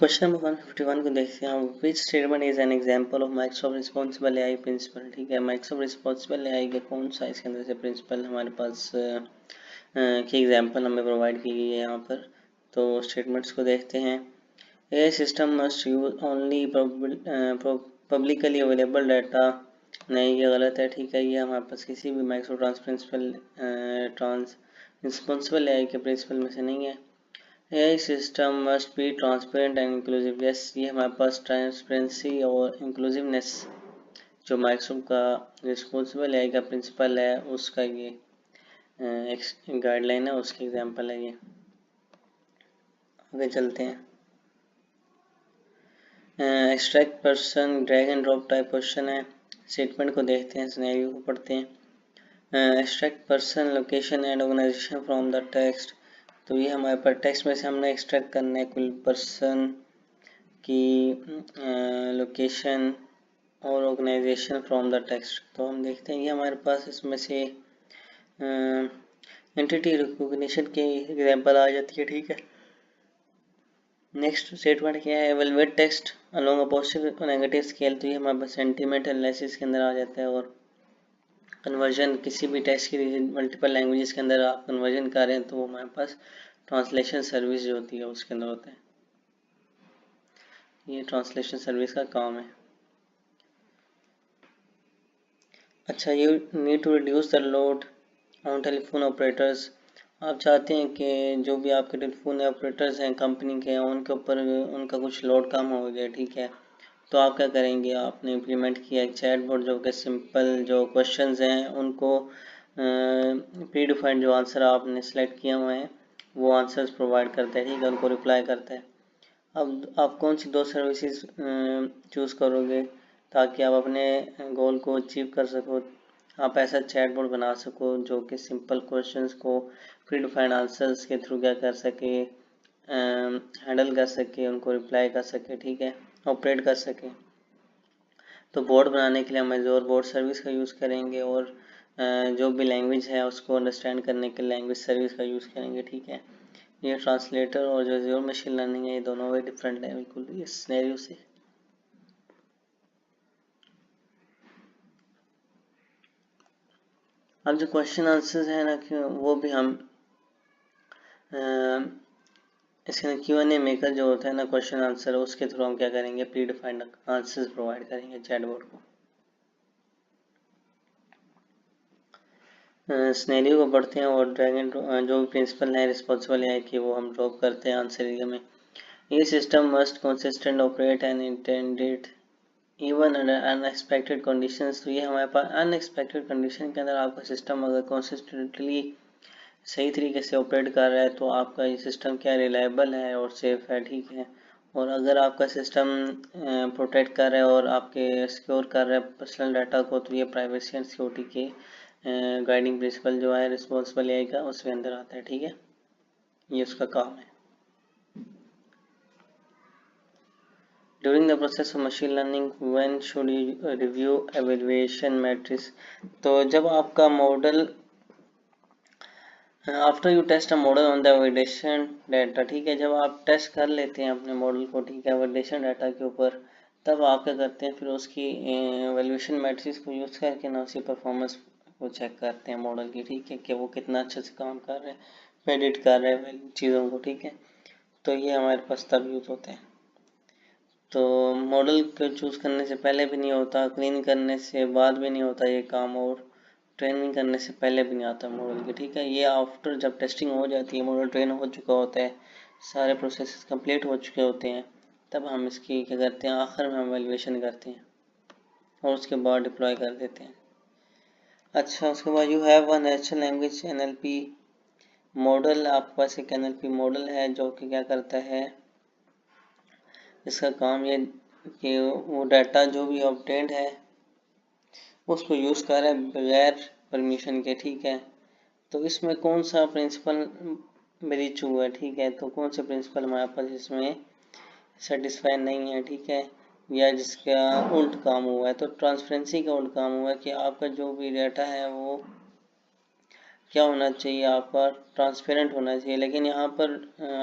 Question number 151 को देखते हैं। Which statement is an example of Microsoft responsible AI principle. ठीक है, माइक्रोसॉफ्ट रिस्पॉन्सिबल एआई के कौन सा इसके अंदर से प्रिंसिपल हमारे पास की एग्जांपल हमें प्रोवाइड की गई है यहाँ पर। तो स्टेटमेंट्स को देखते हैं। AI system must use only publicly available data. नहीं, ये गलत है। ठीक है, ये हमारे पास किसी भी माइक्रोसॉफ्ट रिस्पॉन्सिबल एआई के प्रिंसिपल में से नहीं है। AI system must be transparent and inclusive. Yes, ये हमारे पास ट्रांसपेरेंसी और इंक्लूसिवनेस जो माइक्रोसॉफ्ट का रिस्पॉन्सिबल AI का प्रिंसिपल है उसका ये गाइडलाइन है, उसकी एग्जांपल है ये। आगे चलते हैं। Extract person drag and drop type question है। स्टेटमेंट को देखते हैं, सिनेरियो को पढ़ते हैं। Extract person location and organization from the text. तो ये हमारे पास टेक्स्ट में से हमने एक्सट्रैक्ट करना है कोई पर्सन की लोकेशन और ऑर्गेनाइजेशन फ्रॉम द टेक्स्ट। तो हम देखते हैं ये हमारे पास इसमें से एंटिटी रिकॉग्निशन की एग्जांपल आ जाती है। ठीक है, नेक्स्ट स्टेटमेंट क्या है, evaluate text along a positive negative scale. तो ये हमारे पास सेंटीमेंट एनालिसिस के अंदर आ जाता है। और कन्वर्जन, किसी भी टेक्स्ट की मल्टीपल लैंग्वेजेस के अंदर आप कन्वर्जन कर रहे हैं तो वो हमारे पास ट्रांसलेशन सर्विस जो होती है उसके अंदर होता है। ये ट्रांसलेशन सर्विस का काम है। अच्छा, you need to reduce the load on telephone operators. आप चाहते हैं कि जो भी आपके टेलीफोन ऑपरेटर्स हैं कंपनी के, उनके ऊपर उनका कुछ लोड कम हो जाए। ठीक है, तो आप क्या करेंगे, आपने इम्प्लीमेंट किया एक चैटबॉट जो कि सिंपल जो क्वेश्चंस हैं उनको प्री डिफाइंड जो आंसर आपने सेलेक्ट किया हुआ है वो आंसर्स प्रोवाइड करता है। ठीक है, उनको रिप्लाई करता है। अब आप कौन सी दो सर्विसेज चूज़ करोगे ताकि आप अपने गोल को अचीव कर सको। आप ऐसा चैटबॉट बना सको जो कि सिंपल क्वेश्चंस को प्रीडिफाइंड आंसर्स के थ्रू क्या कर सके, हैंडल कर सके, उनको रिप्लाई कर सके। ठीक है, ऑपरेट कर सके। तो बोर्ड बनाने के लिए हम एज़ोर बोर्ड सर्विस का यूज़ करेंगे और जो भी लैंग्वेज है उसको अंडरस्टैंड करने के लैंग्वेज सर्विस का यूज़ करेंगे। ठीक है, ये ट्रांसलेटर और जो एज़ोर मशीन लर्निंग है ये दोनों वे डिफरेंट है बिल्कुल इस सिनेरियो से। अब जो क्वेश्चन आंसर्स है ना कि वो भी हम इसके Q&A मेकर जो होता है ना क्वेश्चन आंसर, उसके थ्रू हम क्या करेंगे, प्री डिफाइंड आंसर्स प्रोवाइड करेंगे चैटबॉट को। सिनेरियो को पढ़ते हैं और ड्रैगन जो प्रिंसिपल है रिस्पॉन्सिबल है कि वो हम ड्रॉप करते हैं आंसर एरिया में। ये system must consistent operate and intended even under unexpected conditions. तो ये हमारे पास अनएक्सपेक्टेड कंडीशन के अंदर आपका सिस्टम अगर कंसिस्टेंटली सही तरीके से ऑपरेट कर रहा है तो आपका ये सिस्टम क्या रिलायबल है और सेफ है। ठीक है, और अगर आपका सिस्टम प्रोटेक्ट कर रहा है और आपके सिक्योर कर रहा है पर्सनल डाटा को, तो ये प्राइवेसी एंड सिक्योरिटी के गाइडिंग प्रिंसिपल जो है रिस्पॉन्सिबल एआई का उसके अंदर आता है। ठीक है, ये उसका काम है। During the process of machine learning when should you review evaluation matrix. तो जब आपका model after you test a model on the validation data. ठीक है, जब आप टेस्ट कर लेते हैं अपने मॉडल को, ठीक है, वैलिडेशन डाटा के ऊपर, तब आप क्या करते हैं, फिर उसकी वैल्यूएशन मैट्रिक्स को यूज़ करके ना उसकी परफॉर्मेंस को चेक करते हैं मॉडल की। ठीक है, कि वो कितना अच्छे से काम कर रहे हैं, प्रेडिक्ट कर रहे हैं चीज़ों को। ठीक है, तो ये हमारे पास तब यूज़ होते हैं। तो मॉडल को चूज़ करने से पहले भी नहीं होता, क्लीन करने से बाद भी नहीं होता ये काम, और ट्रेनिंग करने से पहले भी नहीं आता मॉडल की। ठीक है, ये आफ्टर जब टेस्टिंग हो जाती है, मॉडल ट्रेन हो चुका होता है, सारे प्रोसेस कंप्लीट हो चुके होते हैं, तब हम इसकी क्या करते हैं, आखिर में हम वैल्यूएशन करते हैं और उसके बाद डिप्लॉय कर देते हैं। अच्छा, उसके बाद you have a natural language NLP model. आपके पास एक NLP मॉडल है जो कि क्या करता है, इसका काम ये कि वो डाटा जो भी ऑब्टेन्ड है उसको यूज़ कर रहा है बगैर परमिशन के। ठीक है, तो इसमें कौन सा प्रिंसिपल ब्रीच हुआ है। ठीक है, तो कौन सा प्रिंसिपल हमारे पास इसमें सेटिस्फाई नहीं है। ठीक है, या जिसका उल्ट काम हुआ है, तो ट्रांसपेरेंसी का उल्ट काम हुआ है कि आपका जो भी डाटा है वो क्या होना चाहिए, आपका ट्रांसपेरेंट होना चाहिए। लेकिन यहाँ पर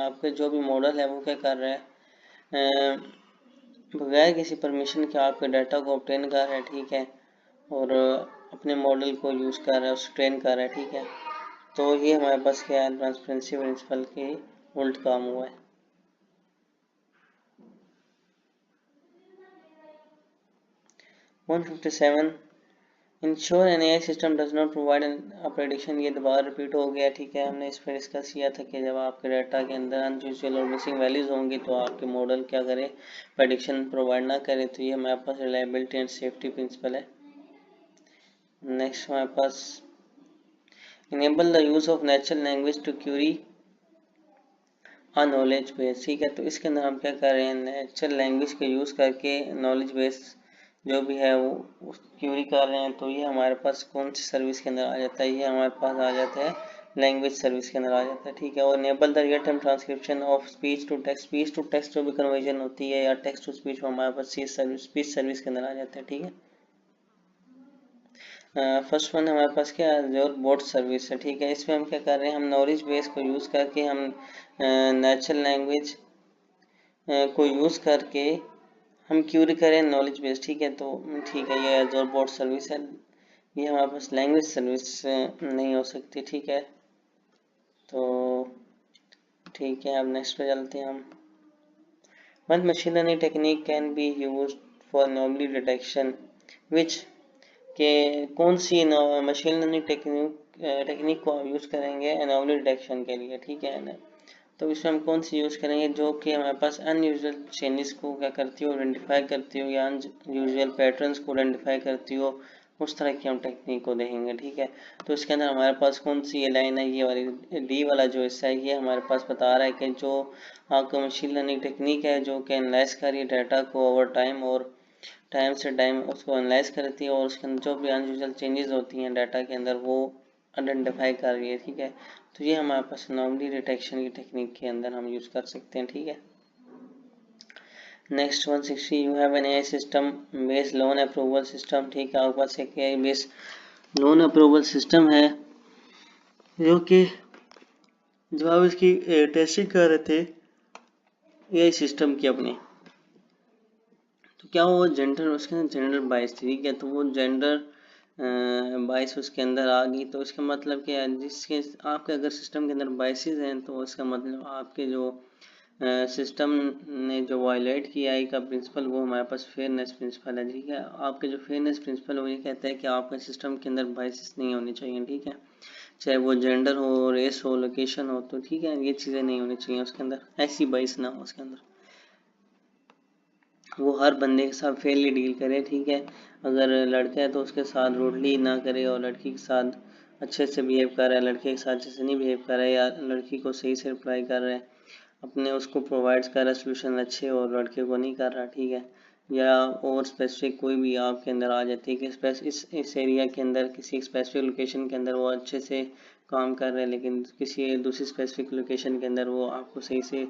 आपका जो भी मॉडल है वो क्या कर रहा है, बगैर किसी परमिशन के आपके डाटा को ऑब्टेन कर रहा है, ठीक है, और अपने मॉडल को यूज़ कर रहा है, उसको ट्रेन कर रहा है, ठीक है। तो ये हमारे पास क्या है, ट्रांसपेरेंसी प्रिंसिपल के उल्ट काम हुआ है। 157 ensure an AI system does not provide a prediction. ये दोबारा रिपीट हो गया, ठीक है। हमने इस पर डिस्कस किया था कि जब आपके डाटा के अंदर अनयूजुअल और मिसिंग वैल्यूज होंगी तो आपके मॉडल क्या करे, प्रेडिक्शन प्रोवाइड ना करे। तो ये हमारे पास रिलायबिलिटी एंड सेफ्टी प्रिंसिपल है। नेक्स्ट हमारे पास enable the use of natural language to query a knowledge base, ठीक है। तो इसके अंदर हम क्या कर रहे हैं, नेचुरल लैंग्वेज का यूज़ करके नॉलेज बेस जो भी है वो क्यूरी कर रहे हैं। तो ये हमारे पास कौन सी सर्विस के अंदर आ जाता है, ये हमारे पास आ जाता है लैंग्वेज सर्विस के अंदर आ जाता है, ठीक है। और enable the real time transcription of speech to text जो भी कन्वर्जन होती है या टेक्स्ट टू स्पीच, हमारे पास स्पीच सर्विस के अंदर आ जाता है, ठीक है। फर्स्ट वन हमारे पास क्या है, बोट सर्विस है, ठीक है। इसमें हम क्या कर रहे हैं, हम नॉलेज बेस को यूज़ करके हम नेचुरल लैंग्वेज को यूज़ करके हम क्यूरी करें नॉलेज बेस, ठीक है। तो ठीक है, ये एजोर बोट सर्विस है, ये हमारे पास लैंग्वेज सर्विस नहीं हो सकती, ठीक है। तो ठीक है, अब नेक्स्ट पे चलते हैं हम। One machine learning technique can be use for anomaly detection which, के कौन सी मशीन लर्निंग टेक्निक को यूज़ करेंगे एनोमली डिटेक्शन के लिए, ठीक है ना। तो इसमें हम कौन सी यूज़ करेंगे जो कि हमारे पास अनयूजुअल चेंजेस को क्या करती हो, आइडेंटिफाई करती हो, या अनयूजुअल पैटर्न्स को आइडेंटिफाई करती हो, उस तरह की हम टेक्निक को देखेंगे, ठीक है। तो इसके अंदर हमारे पास कौन सी ये लाइन है, ये वाली डी वाला जो हिस्सा है, ये हमारे पास बता रहा है कि जो आपका मशीन लर्निंग टेक्निक है जो कि एनालाइज कर रही है डाटा को ओवर टाइम, और टाइम से टाइम उसको एनालाइज करती है, और उसके अंदर जो भी अनयूजुअल चेंजेस होती हैं डाटा के अंदर वो आइडेंटिफाई कर रही है, ठीक है। तो ये हमारे पास एनोमली डिटेक्शन की टेक्निक के अंदर हम यूज़ कर सकते हैं, ठीक है। Next 160 you have an AI system based loan approval system, ठीक है। आपके पास एक AI based loan approval system है जो कि जब आप इसकी टेस्टिंग कर रहे थे AI सिस्टम की अपने, तो क्या वो जेंडर, उसके अंदर जेंडर बाइस थी, ठीक है। तो वो जेंडर बाइस उसके अंदर आ गई, तो इसका मतलब क्या है, जिसके आपके अगर सिस्टम के अंदर बाइसेस हैं तो इसका मतलब आपके जो सिस्टम ने जो वायलेट किया आई का प्रिंसिपल, वो हमारे पास फेयरनेस प्रिंसिपल है, ठीक है। आपके जो फेयरनेस प्रिंसिपल वो ये कहता है कि आपके सिस्टम के अंदर बाइसेस नहीं होनी चाहिए, ठीक है। चाहे वो जेंडर हो, रेस हो, लोकेशन हो, तो ठीक है, ये चीज़ें नहीं होनी चाहिए उसके अंदर, ऐसी बाइस ना हो उसके अंदर। वो हर बंदे के साथ फेयरली डील करे, ठीक है। अगर लड़का है तो उसके साथ रूडली ना करे, और लड़की के साथ अच्छे से बिहेव कर रहा है, लड़के के साथ अच्छे से नहीं बिहेव कर रहा है, या लड़की को सही से रिप्लाई कर रहा है, अपने उसको प्रोवाइड कर रहा है सोल्यूशन अच्छे, और लड़के को नहीं कर रहा, ठीक है। या और स्पेसिफिक कोई भी आपके अंदर आ जाती है कि इस एरिया के अंदर किसी स्पेसिफिक लोकेशन के अंदर वो अच्छे से काम कर रहे हैं, लेकिन किसी दूसरी स्पेसिफिक लोकेशन के अंदर वो आपको सही से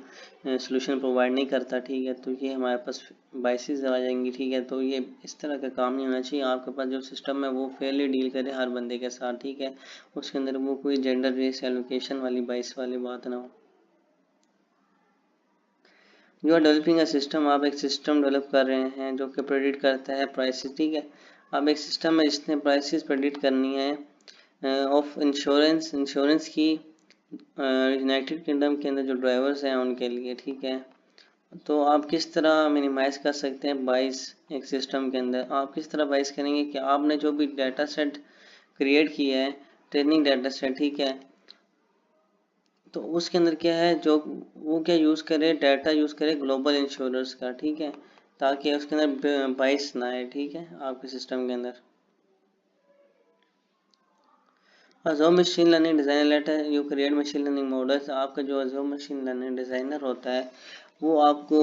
सोल्यूशन प्रोवाइड नहीं करता, ठीक है। तो ये हमारे पास बाइसेस आ जाएंगी, ठीक है। तो ये इस तरह का काम नहीं होना चाहिए। आपके पास जो सिस्टम है वो फेयरली डील करे हर बंदे के साथ, ठीक है। उसके अंदर वो कोई जेंडर रेस या लोकेशन वाली बाइस वाली बात ना हो। You are developing a system, आप एक सिस्टम डेवलप कर रहे हैं जो कि प्रेडिक्ट करता है प्राइसेस, ठीक है। अब एक सिस्टम है जिसने प्राइसेस प्रेडिक्ट करनी है ऑफ इंश्योरेंस की यूनाइटेड किंगडम के अंदर जो ड्राइवर्स हैं उनके लिए, ठीक है। तो आप किस तरह मिनिमाइज कर सकते हैं बाइस एक सिस्टम के अंदर, आप किस तरह बाइस करेंगे कि आपने जो भी डाटा सेट क्रिएट किया है, ट्रेनिंग डाटा सेट, ठीक है। तो उसके अंदर क्या है, जो वो क्या यूज़ करे, डाटा यूज़ करे ग्लोबल इंश्योरेंस का, ठीक है, ताकि उसके अंदर बाइस ना आए, ठीक है, आपके सिस्टम के अंदर। Azure machine learning designer later you create machine learning models, आपका जो अज़ूर मशीन लर्निंग डिज़ाइनर होता है वो आपको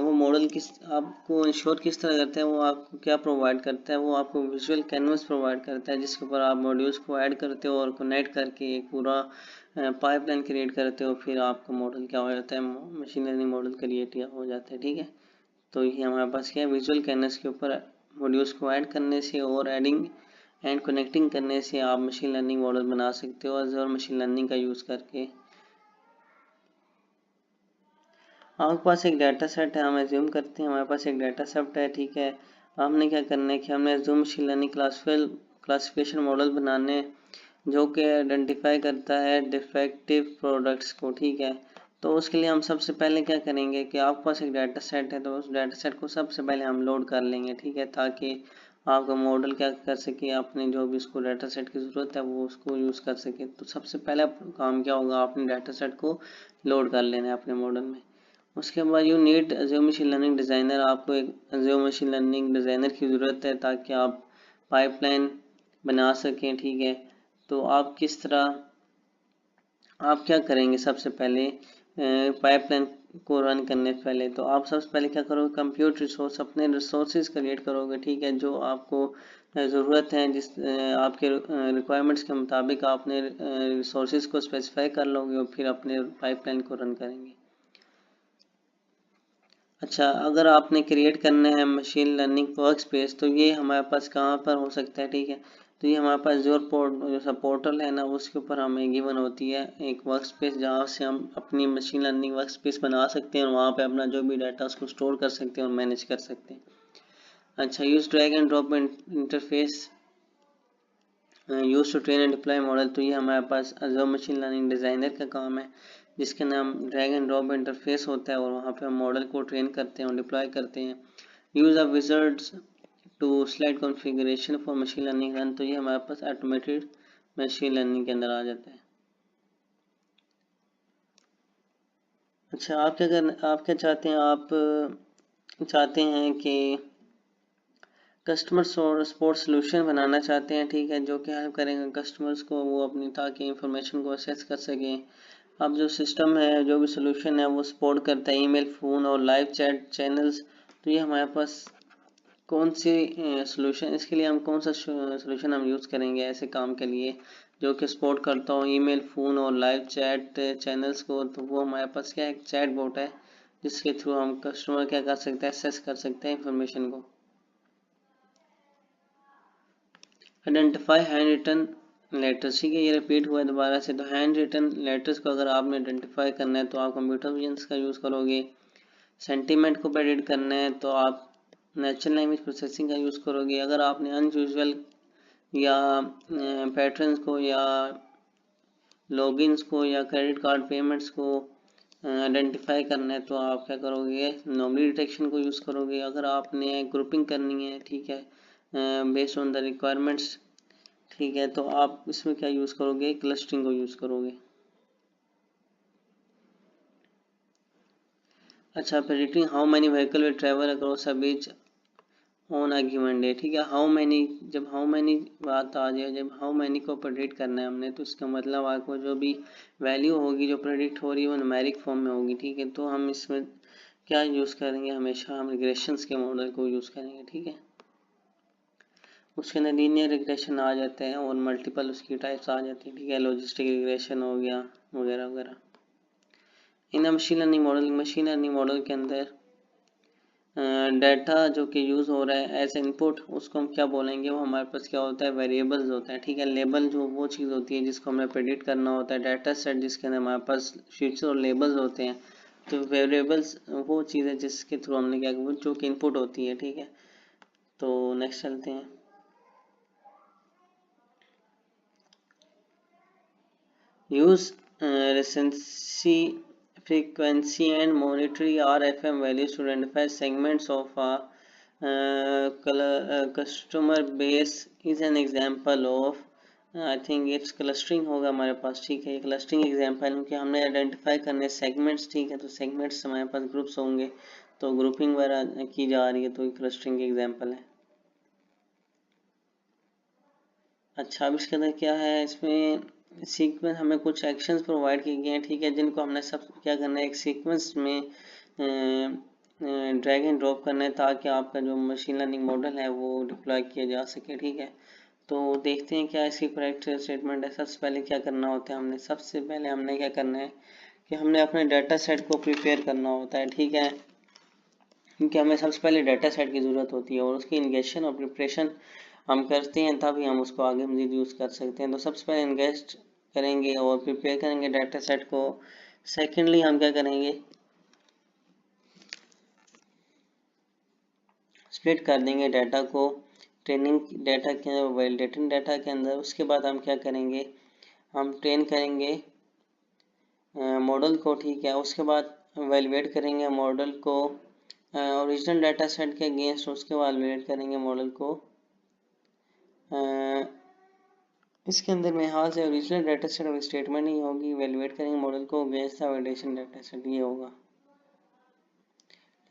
वो मॉडल किस आपको इंश्योर किस तरह करता है, वो आपको क्या प्रोवाइड करता है, वो आपको विजुअल कैनवस प्रोवाइड करता है जिसके ऊपर आप मॉड्यूल्स को ऐड करते हो और कनेक्ट करके एक पूरा पाइपलाइन क्रिएट करते हो, फिर आपका मॉडल क्या हो जाता है, मशीन लर्निंग मॉडल क्रिएट हो जाता है, ठीक है। तो ये हमारे पास क्या है, विजुअल कैनवस के ऊपर मॉड्यूल्स को ऐड करने से और एडिंग एंड कनेक्टिंग करने से आप मशीन लर्निंग मॉडल बना सकते हो और मशीन लर्निंग का यूज़ करके। आपके पास एक डाटा सेट है, हम एज्यूम करते हैं हमारे पास एक डाटा सेट है, ठीक है। हमने क्या करना है कि हमने assume machine learning classification model बनाने जो कि आइडेंटिफाई करता है डिफेक्टिव प्रोडक्ट्स को, ठीक है। तो उसके लिए हम सबसे पहले क्या करेंगे कि आपके पास एक डाटा सेट है, तो उस डाटा सेट को सबसे पहले हम लोड कर लेंगे, ठीक है, ताकि आपका मॉडल क्या कर सके, आपने जो भी उसको डाटा सेट की ज़रूरत है वो उसको यूज़ कर सके। तो सबसे पहला काम क्या होगा, आपने डाटा सेट को लोड कर लेना है अपने मॉडल में। उसके बाद you need assume machine learning designer, आपको एक अज़्यूम मशीन लर्निंग डिज़ाइनर की ज़रूरत है ताकि आप पाइपलाइन बना सकें, ठीक है। तो आप किस तरह, आप क्या करेंगे सबसे पहले पाइपलाइन को रन करने से पहले, तो आप सबसे पहले क्या करोगे, कंप्यूट रिसोर्स, अपने रिसोर्सेज क्रिएट करोगे, ठीक है, जो आपको ज़रूरत है, जिस आपके रिक्वायरमेंट्स के मुताबिक आपने रिसोर्सेज को स्पेसिफाई कर लोगे और फिर अपने पाइपलाइन को रन करेंगे। अच्छा, अगर आपने क्रिएट करना है मशीन लर्निंग वर्क स्पेस, तो ये हमारे पास कहाँ पर हो सकता है, ठीक है। तो ये हमारे पास जो सा पोर्टल है ना, उसके ऊपर हमें गिवन होती है एक वर्क स्पेस, जहाँ से हम अपनी मशीन लर्निंग वर्क स्पेस बना सकते हैं और वहाँ पे अपना जो भी डाटा उसको स्टोर कर सकते हैं और मैनेज कर सकते हैं। अच्छा, use drag and drop interface use to train and deploy model, तो ये हमारे पास अज़ूर मशीन लर्निंग डिज़ाइनर का काम है, जिसके नाम ड्रैग एंड ड्रॉप इंटरफेस होता है और वहाँ पे हम मॉडल को ट्रेन करते हैं और डिप्लॉय करते हैं। Use of wizards to slide configuration for machine learning run, तो ये हमारे पास ऑटोमेटेड मशीन लर्निंग के अंदर आ जाता है। अच्छा, आप क्या चाहते हैं, आप चाहते हैं कि कस्टमर सपोर्ट सोल्यूशन बनाना चाहते हैं, ठीक है, जो कि हेल्प करेंगे कस्टमर्स को वो अपनी ताकि इंफॉर्मेशन को एक्सेस कर सकें। अब जो सिस्टम है, जो भी सोल्यूशन है वो सपोर्ट करता है ईमेल, फ़ोन और लाइव चैट चैनल्स। तो ये हमारे पास कौन सी सोल्यूशन, इसके लिए हम कौन सा सोल्यूशन हम यूज़ करेंगे ऐसे काम के लिए जो कि सपोर्ट करता हो ईमेल, फ़ोन और लाइव चैट चैनल्स को, तो वो हमारे पास क्या है, एक चैट बोट है, जिसके थ्रू हम कस्टमर क्या कर सकते हैं, एक्सेस कर सकते हैं इंफॉर्मेशन को। आइडेंटिफाई हैंड रिटन लेटर्स, ठीक है, ये रिपीट हुआ है दोबारा से। तो हैंड रिटन लेटर्स को अगर आपने आइडेंटिफाई करना है तो आप कंप्यूटर विजन का यूज़ करोगे। सेंटीमेंट को प्रेडिक्ट करना है तो आप नेचुरल लैंग्वेज प्रोसेसिंग का यूज़ करोगे। अगर आपने अनयूजुअल या पैटर्न्स को या लॉगिन्स को या क्रेडिट कार्ड पेमेंट्स को आइडेंटिफाई करना है तो आप क्या करोगे, नॉमली डिटेक्शन को यूज़ करोगे। अगर आपने ग्रुपिंग करनी है, ठीक है, बेस्ड ऑन द रिक्वायरमेंट्स, ठीक है, तो आप इसमें क्या यूज़ करोगे, क्लस्टरिंग को यूज़ करोगे। अच्छा, predicting how many vehicle will travel across a beach on a given day, ठीक है। हाउ मैनी, जब हाउ मैनी बात आ जाए, जब हाउ मैनी को प्रेडिक्ट करना है हमने, तो इसका मतलब आपको जो भी वैल्यू होगी जो प्रेडिक्ट हो रही है वो न्यूमेरिक फॉर्म में होगी, ठीक है। तो हम इसमें क्या यूज़ करेंगे, हमेशा हम रिग्रेशंस के मॉडल को यूज़ करेंगे, ठीक है। उसके अंदर लीनियर रिग्रेशन आ जाते हैं और मल्टीपल उसकी टाइप्स आ जाती हैं, ठीक है, लॉजिस्टिक रिग्रेशन हो गया वगैरह वगैरह। इन मशीन लर्निंग मॉडल के अंदर डाटा जो कि यूज़ हो रहा है एज इनपुट, उसको हम क्या बोलेंगे, वो हमारे पास क्या होता है, वेरिएबल्स होता है, ठीक है। लेबल जो वो चीज़ होती है जिसको हमें प्रेडिक्ट करना होता है, डाटा सेट जिसके अंदर हमारे पास शीट्स और लेबल्स होते हैं। तो वेरिएबल्स वो चीज़ है जिसके थ्रू हमने क्या किया, जो कि इनपुट होती है, ठीक है। तो नेक्स्ट चलते हैं। Use recency, frequency and monetary RFM values to identify segments of a customer base is an example of, I think it's clustering होगा हमारे पास, ठीक है। क्लस्टरिंग एग्जांपल क्योंकि हमने आइडेंटिफाई करने सेगमेंट्स, ठीक है, तो सेगमेंट्स हमारे पास ग्रुप्स होंगे, तो ग्रुपिंग वगैरह की जा रही है, तो क्लस्टरिंग एग्जांपल है। अच्छा, अब इसके अंदर क्या है, इसमें सीक्वेंस हमें कुछ एक्शंस प्रोवाइड किए गए हैं, ठीक है, जिनको हमने सब क्या करना है, एक सीक्वेंस में ड्रैग एंड ड्रॉप करना है ताकि आपका जो मशीन लर्निंग मॉडल है वो डिप्लॉय किया जा सके, ठीक है। तो देखते हैं क्या इसकी करेक्ट स्टेटमेंट है। सबसे पहले क्या करना होता है, सबसे पहले हमने क्या करना है कि हमने अपने डाटा सेट को प्रिपेयर करना होता है, ठीक है, क्योंकि हमें सबसे पहले डाटा सेट की ज़रूरत होती है और उसकी इंगेशन और प्रिपरेशन हम करते हैं, तभी हम उसको आगे मज़ीद यूज़ कर सकते हैं। तो सबसे पहले इंगेस्ट करेंगे और प्रिपेयर करेंगे डाटा सेट को। सेकेंडली हम क्या करेंगे, स्प्लिट कर देंगे डाटा को ट्रेनिंग डाटा के अंदर, वैलिडेटेड डाटा के अंदर। उसके बाद हम क्या करेंगे, हम ट्रेन करेंगे मॉडल को, ठीक है। उसके बाद वैलिडेट करेंगे मॉडल को ओरिजिनल डाटा सेट के अगेंस्ट, उसके बाद वैलिडेट करेंगे मॉडल को इसके अंदर में हाल से ओरिजिनल डाटा सेट और स्टेटमेंट नहीं होगी, वैलिडेट करेंगे मॉडल को against the validation data set, ये होगा,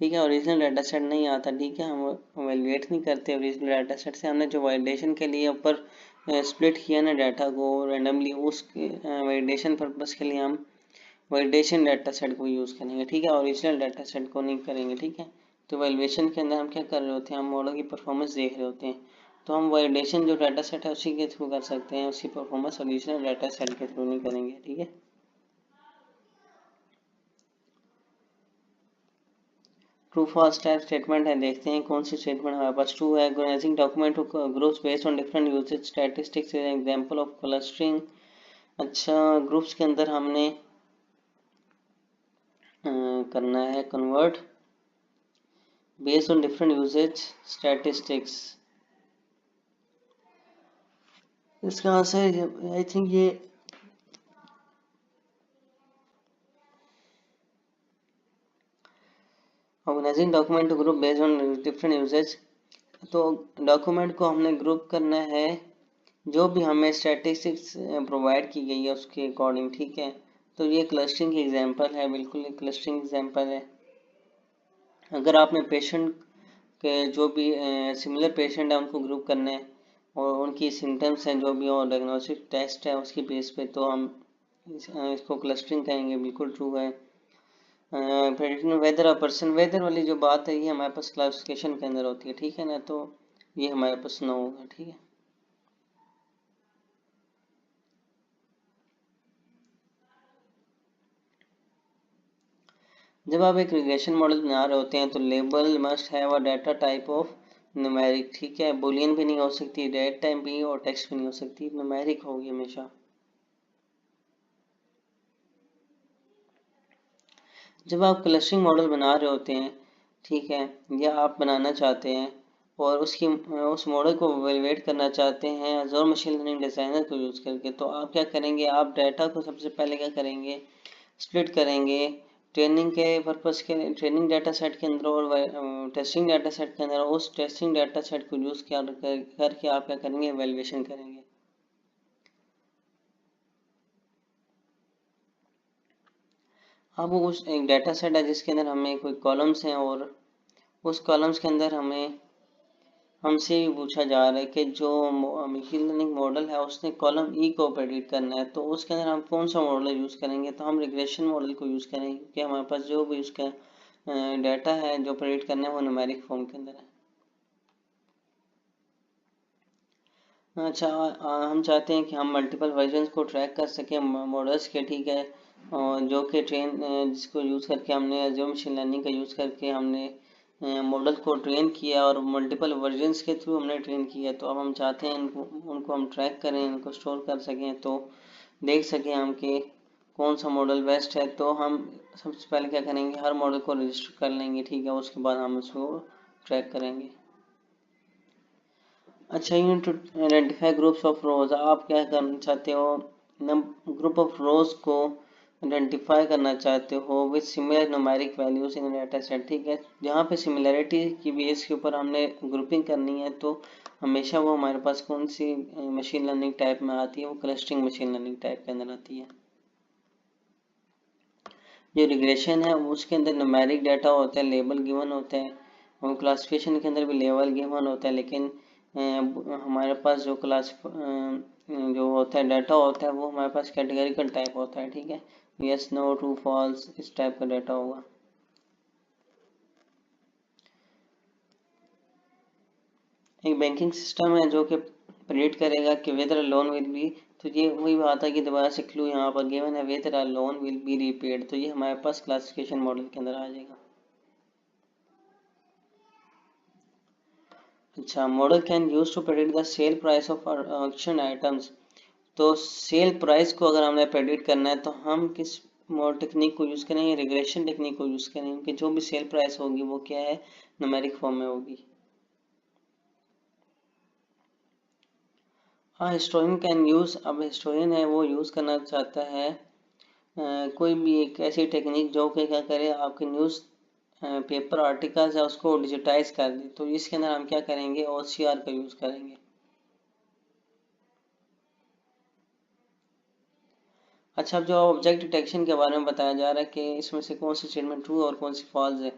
ठीक है। ओरिजिनल डाटा सेट नहीं आता, ठीक है, हम वैलिडेट नहीं करते ओरिजिनल डाटा सेट से। हमने जो वैलिडेशन के लिए ऊपर स्प्लिट किया ना डाटा को रैंडमली, उस वैलिडेशन पर्पस के लिए हम वैलिडेशन डाटा सेट को यूज़ करेंगे, ठीक है, ओरिजिनल डाटा सेट को नहीं करेंगे, ठीक है। तो वैलिडेशन के अंदर हम क्या कर रहे होते हैं, हम मॉडल की परफॉर्मेंस देख रहे होते हैं, तो हम वैलिडेशन जो डाटा सेट है उसी के थ्रू कर सकते हैं, उसकी परफॉर्मेंस ओरिजिनल डाटा सेट के थ्रू नहीं करेंगे, ठीक है। ट्रू फॉल्स टाइप स्टेटमेंट है, देखते हैं कौन सी स्टेटमेंट हमारे पास ट्रू है। Organising document groups based on different usage statistics is example of clustering. अच्छा, ग्रुप्स के अंदर हमने करना है convert based on different usage statistics. इसका आंसर आई थिंक ये organising document group based on different usage, तो डॉक्यूमेंट को हमने ग्रुप करना है जो भी हमें स्टैटिस्टिक्स प्रोवाइड की गई है उसके अकॉर्डिंग, ठीक है। तो ये क्लस्टरिंग की एग्जांपल है, बिल्कुल एक क्लस्टरिंग एग्जांपल है। अगर आपने पेशेंट के जो भी सिमिलर पेशेंट है उनको ग्रुप करना है और उनकी सिम्टम्स हैं जो भी और डायग्नोस्टिक टेस्ट है उसकी बेस पे, तो हम इसको क्लस्टरिंग कहेंगे, बिल्कुल ट्रू है। प्रेडिक्टिंग वेदर और पर्सन, वेदर वाली जो बात है ये हमारे पास क्लासिफिकेशन के अंदर होती है, ठीक है ना, तो ये हमारे पास नो होगा, ठीक है। जब आप एक रिग्रेशन मॉडल बना रहे होते हैं तो label must have a data type of numeric, ठीक है, बुलियन भी नहीं हो सकती, डेट टाइप भी और टेक्स्ट भी नहीं हो सकती, न्यूमेरिक होगी हमेशा। जब आप क्लस्टरिंग मॉडल बना रहे होते हैं, ठीक है, या आप बनाना चाहते हैं और उस मॉडल को वैलिडेट करना चाहते हैं अज़ूर मशीन लर्निंग डिज़ाइनर को यूज़ करके, तो आप क्या करेंगे, आप डाटा को सबसे पहले क्या करेंगे, स्प्लिट करेंगे ट्रेनिंग के पर्पस के, ट्रेनिंग डाटा सेट के अंदर और टेस्टिंग डाटा सेट के अंदर। उस टेस्टिंग डाटा सेट को यूज़ करके आप क्या करेंगे, वैल्यूएशन करेंगे। अब उस एक डाटा सेट है जिसके अंदर हमें कोई कॉलम्स हैं और उस कॉलम्स के अंदर हमें हमसे ये पूछा जा रहा है कि जो मशीन लर्निंग मॉडल है उसने कॉलम ई को प्रेडिक्ट करना है, तो उसके अंदर हम कौन सा मॉडल यूज़ करेंगे, तो हम रिग्रेशन मॉडल को यूज़ करेंगे क्योंकि हमारे पास जो भी उसका डाटा है जो प्रेडिक्ट करना है वो न्यूमेरिक फॉर्म के अंदर है। अच्छा, हम चाहते हैं कि हम मल्टीपल वर्जन्स को ट्रैक कर सकें मॉडल्स के, ठीक है, और जो कि जिसको यूज़ करके हमने जो मशीन लर्निंग का यूज़ करके हमने मॉडल को ट्रेन किया और मल्टीपल वर्जन्स के थ्रू हमने ट्रेन किया, तो अब हम चाहते हैं उनको हम ट्रैक करें, इनको स्टोर कर सकें, तो देख सकें हम कि कौन सा मॉडल बेस्ट है। तो हम सबसे पहले क्या करेंगे, हर मॉडल को रजिस्टर कर लेंगे, ठीक है, उसके बाद हम उसको ट्रैक करेंगे। अच्छा, unit to identify groups of rows, आप क्या करना चाहते हो, ग्रुप ऑफ रोज को आइडेंटिफाई करना चाहते हो with similar numeric values in data set, ठीक है। जहाँ पे सिमिलरिटी की बेस के ऊपर हमने ग्रुपिंग करनी है तो हमेशा वो हमारे पास कौन सी मशीन लर्निंग टाइप में आती है, वो क्लस्टरिंग मशीन लर्निंग टाइप के अंदर आती है। जो रिग्रेशन है उसके अंदर न्यूमेरिक डाटा होता है, लेबल गिवन होता है, और क्लासिफिकेशन के अंदर भी लेबल गिवन होता है, लेकिन हमारे पास जो होता है डाटा होता है वो हमारे पास कैटेगरिकल टाइप होता है, ठीक है, यस नो ट्रू फॉल्स इस टाइप का डाटा होगा। एक बैंकिंग सिस्टम है जो कि प्रेडिक्ट करेगा कि वेदर लोन विल बी, तो ये वही बात है कि दोबारा से क्लू यहाँ पर गिवन है, whether loan will be repaid, तो ये हमारे पास क्लासिफिकेशन मॉडल के अंदर आ जाएगा। अच्छा, model can use to predict the sale price of auction items, तो सेल प्राइस को अगर हमें प्रेडिक्ट करना है तो हम किस टेक्निक को यूज़ करेंगे, रिग्रेशन टेक्निक को यूज़ करेंगे कि जो भी सेल प्राइस होगी वो क्या है, न्यूमेरिक फॉर्म में होगी। हाँ, हिस्टोरियन कैन यूज़, अब हिस्टोरियन है वो यूज़ करना चाहता है कोई भी एक ऐसी टेक्निक जो कि क्या करे, आपके न्यूज़ पेपर आर्टिकल्स है उसको डिजिटाइज कर दे। तो इसके अंदर हम क्या करेंगे, OCR का यूज़ करेंगे। अच्छा, अब जो ऑब्जेक्ट डिटेक्शन के बारे में बताया जा रहा है कि इसमें से कौन सी स्टेटमेंट ट्रू और कौन सी फॉल्स है।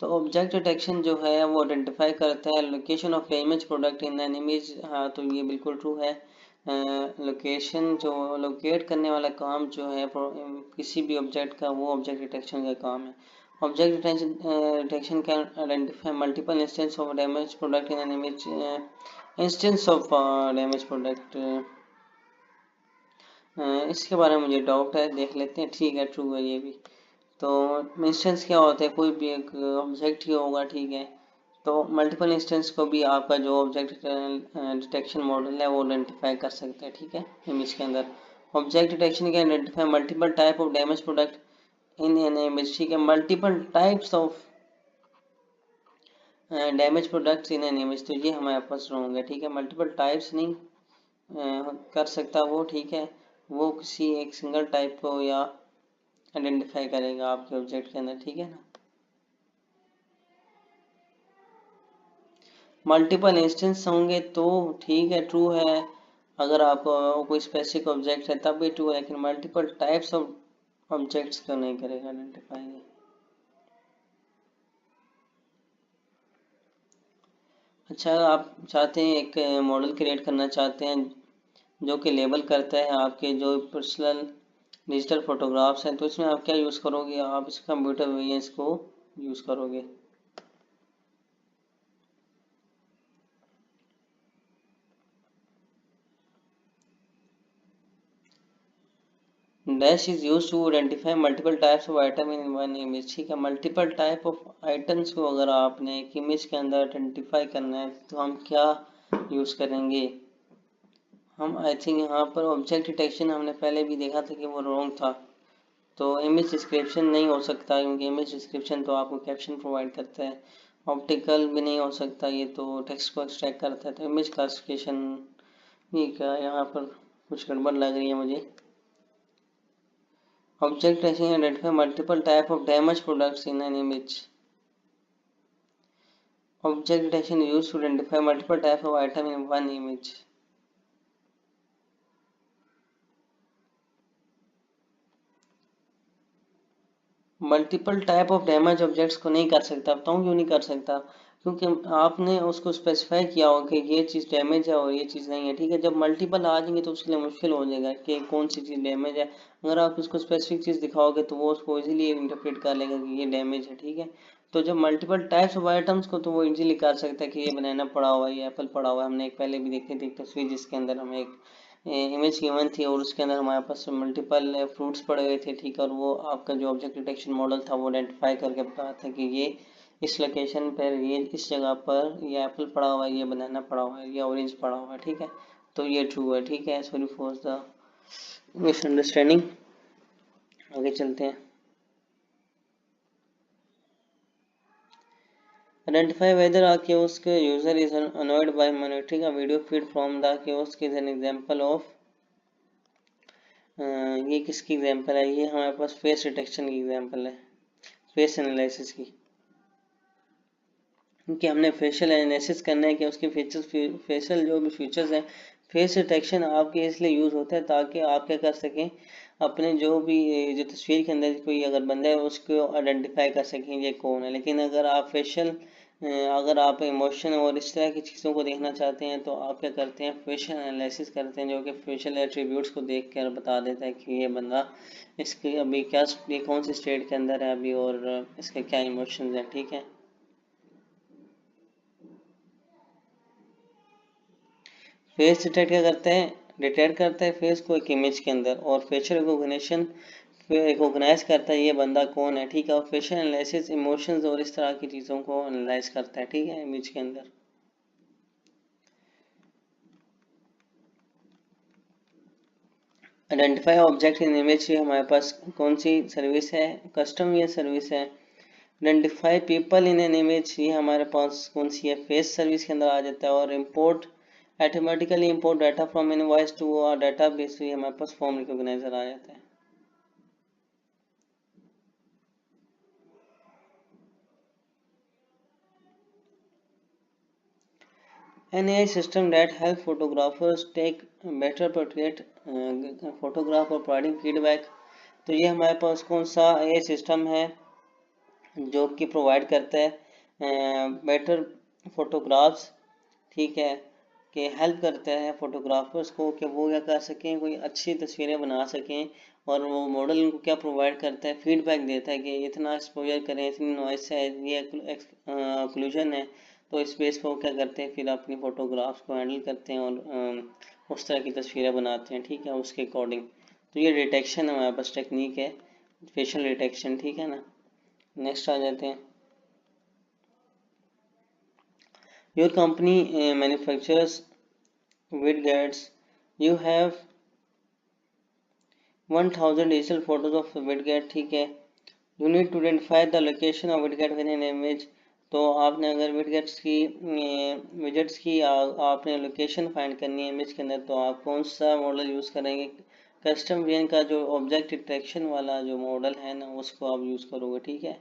तो ऑब्जेक्ट डिटेक्शन जो है वो आइडेंटिफाई करता है location of image product in an image. हाँ, तो ये बिल्कुल ट्रू है। लोकेशन जो लोकेट करने वाला काम जो है किसी भी ऑब्जेक्ट का, वो ऑब्जेक्ट डिटेक्शन का काम है। Object detection can identify multiple instance of damage product in an image. Instance of damage product, इसके बारे में मुझे डाउट है, देख लेते हैं। ठीक है, ट्रू है ये भी। तो इंस्टेंस क्या होता है, कोई भी एक ऑब्जेक्ट ही होगा, ठीक है। तो मल्टीपल इंस्टेंस को भी आपका जो ऑब्जेक्ट डिटेक्शन मॉडल है वो आइडेंटिफाई कर सकता है, ठीक है, इमेज के अंदर। Object detection can identify multiple type of damage product in an image, ठीक है। Multiple types of damage products in an image, तो ये हमारे पास रॉन्ग है, ठीक है। मल्टीपल टाइप्स नहीं कर सकता वो, ठीक है। वो किसी एक सिंगल टाइप को या आइडेंटिफाई करेगा आपके ऑब्जेक्ट के अंदर, ठीक है ना। मल्टीपल इंस्टेंस होंगे तो ठीक है, ट्रू है। अगर आपको कोई स्पेसिफिक ऑब्जेक्ट है तब भी ट्रू है, लेकिन मल्टीपल टाइप्स ऑफ ऑब्जेक्ट्स को नहीं करेगा आइडेंटिफाई। अच्छा, आप चाहते हैं एक मॉडल क्रिएट करना चाहते हैं जो कि लेबल करता है आपके जो पर्सनल डिजिटल फोटोग्राफ्स हैं, तो इसमें आप क्या यूज़ करोगे, आप इस कंप्यूटर विजन्स को यूज़ करोगे। Dash is use to identify multiple types of item in one image, ठीक है। मल्टीपल टाइप ऑफ आइटम्स को अगर आपने एक इमेज के अंदर आइडेंटिफाई करना है तो हम क्या यूज करेंगे। हम आई थिंक यहाँ पर ऑब्जेक्ट डिटेक्शन हमने पहले भी देखा था कि वो रॉन्ग था। तो इमेज डिस्क्रिप्शन नहीं हो सकता, क्योंकि इमेज डिस्क्रिप्शन तो आपको कैप्शन प्रोवाइड करता है। ऑप्टिकल भी नहीं हो सकता, ये तो टेक्स्ट को एक्सट्रैक्ट करता है। तो इमेज क्लासिफिकेशन ये क्या, यहाँ पर कुछ गड़बड़ लग रही है मुझे। Object tracing identify multiple type of damaged products in an image. Object detection is used to identify multiple type of item in one image. Multiple type of damage objects को नहीं कर सकता, बताऊँ क्यों नहीं कर सकता। क्योंकि आपने उसको स्पेसिफाई किया हो कि ये चीज़ डैमेज है और ये चीज़ नहीं है, ठीक है। जब मल्टीपल आ जाएंगे तो उसके लिए मुश्किल हो जाएगा कि कौन सी चीज़ डैमेज है। अगर आप उसको स्पेसिफिक चीज़ दिखाओगे तो वो उसको इजीली इंटरप्रेट कर लेगा कि ये डैमेज है, ठीक है। तो जब मल्टीपल टाइप्स ऑफ आइटम्स को, तो वो इजीली कर सकता है कि ये बनाना पड़ा हुआ है, ये एप्पल पड़ा हुआ है। हमने एक पहले भी देखी थी एक तस्वीर जिसके अंदर हमें एक इमेज गिवन थी और उसके अंदर हमारे पास मल्टीपल फ्रूट्स पड़े हुए थे, ठीक है। और वो आपका जो ऑब्जेक्ट डिटेक्शन मॉडल था वो आइडेंटिफाई करके बताया था कि ये इस लोकेशन पर, ये इस जगह पर ये एप्पल पड़ा हुआ है, ये बनाना पड़ा हुआ है, ये ऑरेंज पड़ा हुआ है, ठीक है। तो ये ट्रू है, ठीक है। Sorry for the misunderstanding. आगे चलते हैं। Identify whether a kiosk user is annoyed by monitoring a video feed from the kiosk is an example of ये किसकी एग्जांपल है, ये हमारे पास फेस डिटेक्शन की एग्जांपल है, फेस एनालिसिस की। क्योंकि हमने फेशियल एनालिसिस करना है कि उसके फीचर्स, फेशियल जो भी फीचर्स हैं, फेस डिटेक्शन आपके इसलिए यूज़ होता है ताकि आप क्या कर सकें, अपने जो भी जो तस्वीर के अंदर कोई अगर बंदा है उसको आइडेंटिफाई कर सकें ये कौन है। लेकिन अगर आप फेशियल, अगर आप इमोशन और इस तरह की चीज़ों को देखना चाहते हैं तो आप क्या करते हैं, फेशियल एनालिसिस करते हैं, जो कि फेशियल एट्रीब्यूट्स को देख कर बता देता है कि ये बंदा, इसके अभी क्या, ये कौन सी स्टेट के अंदर है अभी और इसके क्या इमोशंस हैं, ठीक है। फेस डिटेक्ट क्या करता है, डिटेक्ट करता है फेस को एक इमेज के अंदर, और फेशियल रिकॉग्निशन रिकॉग्नाइज करता है ये बंदा कौन है, ठीक है। और फेशियल एनालिसिस इमोशंस और इस तरह की चीज़ों को एनालाइज करता है, ठीक है, इमेज के अंदर। आइडेंटिफाई ऑब्जेक्ट इन इमेज की हमारे पास कौन सी सर्विस है, कस्टम ये सर्विस है। Identify people in an image ये हमारे पास कौन सी है, फेस सर्विस के अंदर आ जाता है। और import automatically import data from invoice to a database, ये हमारे पास फॉर्म रिकॉग्नाइजर आ जाता है। An AI system that help photographers take better portrait photograph और providing feedback। तो ये हमारे पास कौन सा AI सिस्टम है जो कि प्रोवाइड करता है बेटर फोटोग्राफ्स, ठीक है, कि हेल्प करता है फोटोग्राफर्स को कि वो क्या कर सकें, कोई अच्छी तस्वीरें बना सकें। और वो मॉडल उनको क्या प्रोवाइड करता है, फीडबैक देता है कि इतना एक्सपोजर करें, इतनी नॉइस है, ये ओक्लूजन है। तो इस बेस पर वो क्या करते हैं, फिर अपनी फोटोग्राफ्स को हैंडल करते हैं और उस तरह की तस्वीरें बनाते हैं, ठीक है, उसके अकॉर्डिंग। तो ये डिटेक्शन हमारे पास टेक्निक है, फेशियल डिटेक्शन, ठीक है ना। नेक्स्ट आ जाते हैं। Your company manufacturers widgets, you have 1000 digital photos of widget, ठीक है। You need to identify the location of widget within an image। तो आपने अगर widgets की आपने लोकेशन फाइंड करनी है इमेज के अंदर, तो आप कौन सा मॉडल यूज़ करेंगे, कस्टम वीएन का जो ऑब्जेक्ट डिटेक्शन वाला जो मॉडल है ना, उसको आप यूज़ करोगे, ठीक है,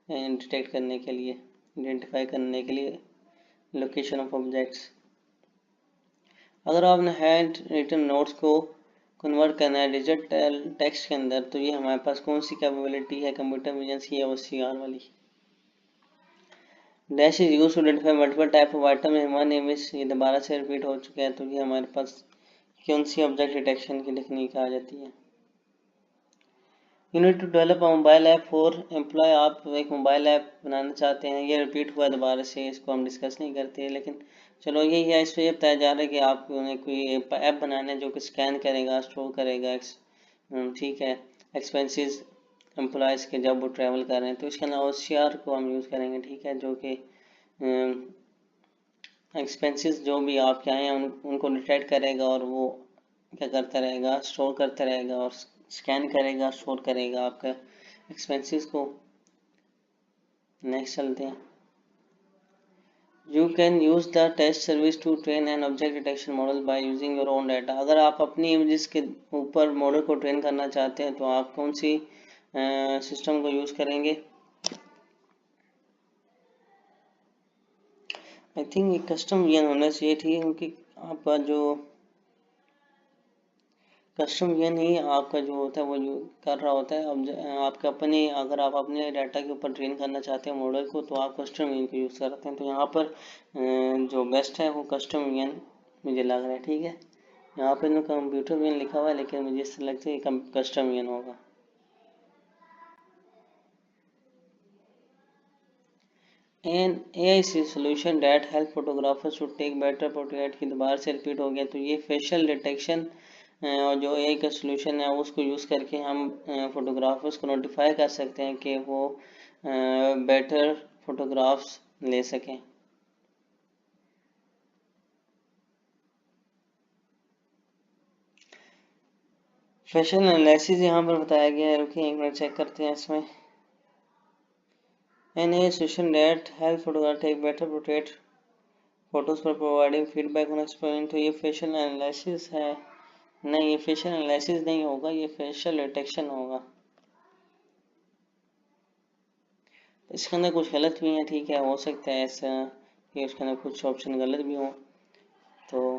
डिटेक्ट करने के लिए, आइडेंटिफाई करने के लिए लोकेशन ऑफ ऑब्जेक्ट्स। अगर आपने हैंड रिटन नोट्स को कन्वर्ट करना है डिजिटल टेक्स्ट के अंदर, तो ये हमारे पास कौन सी कैपेबिलिटी है कंप्यूटर विजन की, OCR वाली। Dash is use to identify multiple type of item in one image, ये दोबारा से रिपीट हो चुका है। तो ये हमारे पास कौन सी ऑब्जेक्ट डिटेक्शन की टेक्निक आ जाती है। You need to develop a mobile app for employ, आप एक मोबाइल ऐप बनाना चाहते हैं, ये रिपीट हुआ दोबारा से, इसको हम डिस्कस नहीं करते, लेकिन चलो यही है। इस पर यह बताया जा रहा है कि आप उन्हें कोई ऐप बनाना है जो कि स्कैन करेगा, स्टोर करेगा, ठीक है, एक्सपेंसेस एम्प्लॉयज़ के जब वो ट्रैवल कर रहे हैं। तो इसके अलावा OCR को हम यूज़ करेंगे, ठीक है, जो कि एक्सपेंसेस जो भी आपके आए हैं उनको डिटेक्ट करेगा और वो क्या करता रहेगा, स्टोर करता रहेगा और स्कैन करेगा, स्टोर करेगा आपका एक्सपेंसेस को। नेक्स्ट चलते हैं। You can use the test service to train an object detection model by using your own data. अगर आप अपनी इमेजेस के ऊपर मॉडल को ट्रेन करना चाहते हैं, तो आप कौन सी सिस्टम को यूज़ करेंगे। आई थिंक ये कस्टम वीएन होना चाहिए, ठीक है, क्योंकि आपका जो कस्टम वीएन ही आपका जो होता है वो जो कर रहा होता है। अब आपके अपने, अगर आप अपने डाटा के ऊपर ट्रेन करना चाहते हैं मॉडल को, तो आप कस्टम वीएन को यूज़ करते हैं। तो यहाँ पर जो बेस्ट है वो कस्टम वीएन मुझे लग रहा है, ठीक है। यहाँ पर इन्होंने कंप्यूटर वीएन लिखा हुआ है, लेकिन मुझे इससे लगता है कि कस्टम वीएन होगा। An AI solution that help photographers to take better portrait की दोबारा से रिपीट हो गया। तो ये फेशियल डिटेक्शन और जो AI का सोल्यूशन है उसको यूज़ करके हम फोटोग्राफर्स को नोटिफाई कर सकते हैं कि वो बेटर फोटोग्राफ्स ले सकें। फेशियल एनालिसिस यहाँ पर बताया गया है, रुकिए एक मिनट चेक करते हैं इसमें। An AI solution that help photographer take better portrait photos पर प्रोवाइडिंग फीडबैक ऑन एक्सपेरिमेंट। तो ये फेशियल एनालिसिस है, नहीं, ये फेशियल एनालिसिस नहीं होगा, ये फेशियल डिटेक्शन होगा। इसके अंदर कुछ गलत भी है, ठीक है, हो सकता है ऐसा कि उसके अंदर कुछ ऑप्शन गलत भी हो, तो